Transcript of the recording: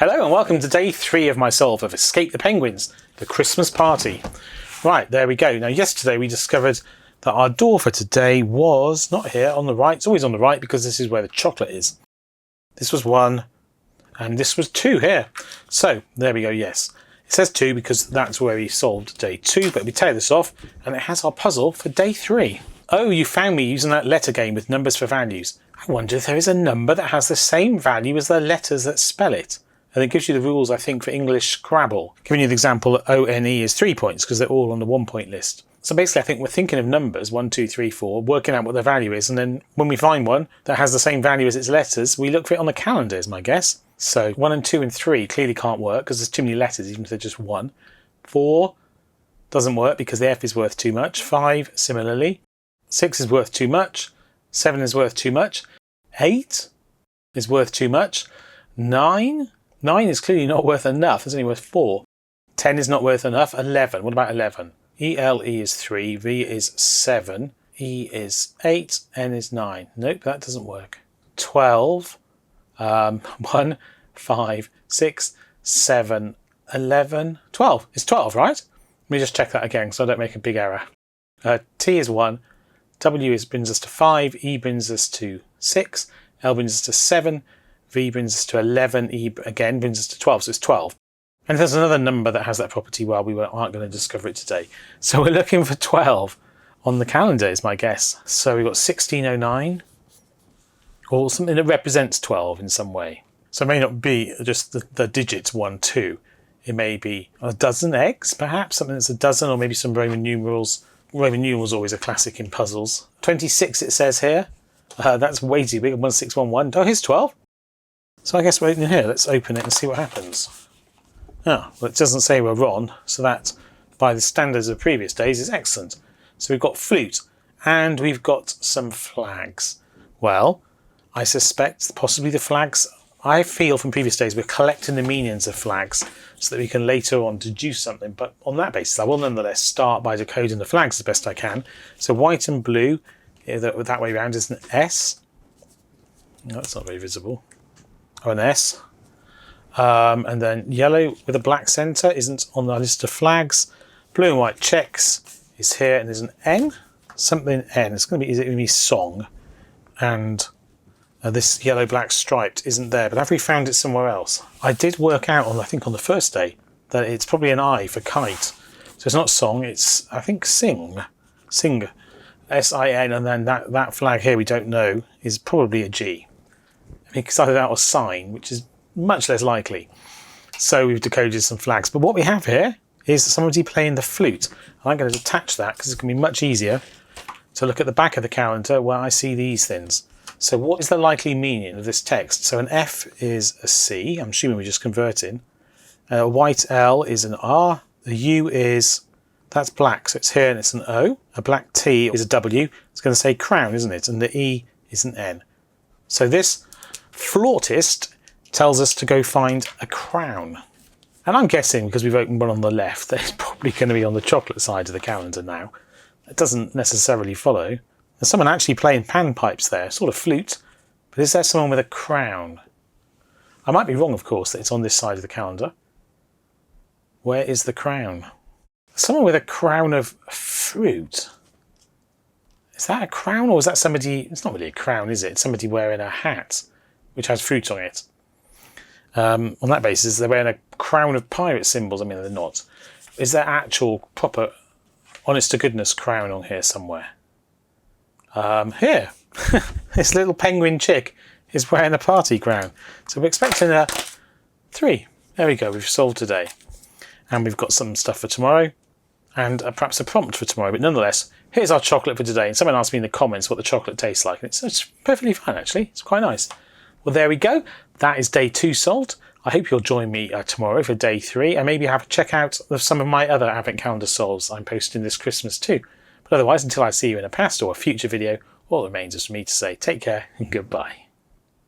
Hello and welcome to day 3 of my solve of Escape the Penguins, the Christmas party. Right, there we go. Now yesterday we discovered that our door for today was not here on the right. It's always on the right because this is where the chocolate is. This was 1 and this was 2 here. So there we go, yes. It says 2 because that's where we solved day 2, but we tear this off and it has our puzzle for day 3. Oh, you found me using that letter game with numbers for values. I wonder if there is a number that has the same value as the letters that spell it. And it gives you the rules, I think, for English Scrabble. Giving you the example that ONE is 3 points because they're all on the 1 point list. So basically I think we're thinking of numbers, 1, 2, 3, 4, working out what their value is, and then when we find one that has the same value as its letters, we look for it on the calendar is my guess. So 1 and 2 and 3 clearly can't work because there's too many letters even if they're just 1. 4 doesn't work because the F is worth too much. 5 similarly. 6 is worth too much. 7 is worth too much. 8 is worth too much. 9 is clearly not worth enough. It's only worth 4. 10 is not worth enough. 11. What about 11? ELE is 3. V is 7. E is 8. N is 9. Nope, that doesn't work. 12. 1, 5, 6, 7, 11. 12. It's 12, right? Let me just check that again so I don't make a big error. T is 1. W brings us to 5. E brings us to 6. L brings us to 7. V brings us to 11, E again brings us to 12, so it's 12. And there's another number that has that property, well, we aren't going to discover it today. So we're looking for 12 on the calendar is my guess. So we've got 1609, or something that represents 12 in some way. So it may not be just the digits 1, 2. It may be a dozen eggs, perhaps, something that's a dozen, or maybe some Roman numerals. Roman numerals are always a classic in puzzles. 26 it says here. That's way too big, 1611. Oh, here's 12. So I guess we're opening here. Let's open it and see what happens. Oh, well, it doesn't say we're on, so that, by the standards of previous days, is excellent. So we've got flute, and we've got some flags. Well, I suspect possibly the flags, I feel from previous days, we're collecting the meanings of flags so that we can later on deduce something. But on that basis, I will nonetheless start by decoding the flags as best I can. So white and blue, that way around, is an S. No, that's not very visible. Or an S. And then yellow with a black centre isn't on the list of flags. Blue and white checks is here, and there's an N. Something N. It's going to be song. And this yellow black striped isn't there, but have we found it somewhere else? I did work out I think on the first day that it's probably an I for kite. So it's not song, it's I think sing. Sing. S-I-N, and then that flag here we don't know is probably a G. Because either that or sign, which is much less likely. So we've decoded some flags. But what we have here is somebody playing the flute. And I'm going to detach that because it's going to be much easier to look at the back of the calendar where I see these things. So what is the likely meaning of this text? So an F is a C. I'm assuming we're just converting. A white L is an R. The U is, that's black, so it's here and it's an O. A black T is a W. It's going to say crown, isn't it? And the E is an N. So this flautist tells us to go find a crown. And I'm guessing, because we've opened one on the left, that it's probably going to be on the chocolate side of the calendar now. It doesn't necessarily follow. There's someone actually playing panpipes there, sort of flute. But is there someone with a crown? I might be wrong, of course, that it's on this side of the calendar. Where is the crown? Someone with a crown of fruit. Is that a crown, or is that somebody... It's not really a crown, is it? It's somebody wearing a hat which has fruit on it. On that basis, they're wearing a crown of pirate symbols. I mean, they're not. Is there actual, proper, honest-to-goodness crown on here somewhere? Here. This little penguin chick is wearing a party crown. So we're expecting a 3. There we go. We've solved today. And we've got some stuff for tomorrow. And perhaps a prompt for tomorrow. But nonetheless, here's our chocolate for today. And someone asked me in the comments what the chocolate tastes like. And it's perfectly fine, actually. It's quite nice. Well, there we go. That is day 2 solved. I hope you'll join me tomorrow for day 3 and maybe have a check out of some of my other Advent Calendar solves I'm posting this Christmas too. But otherwise, until I see you in a past or a future video, all that remains is for me to say take care and goodbye.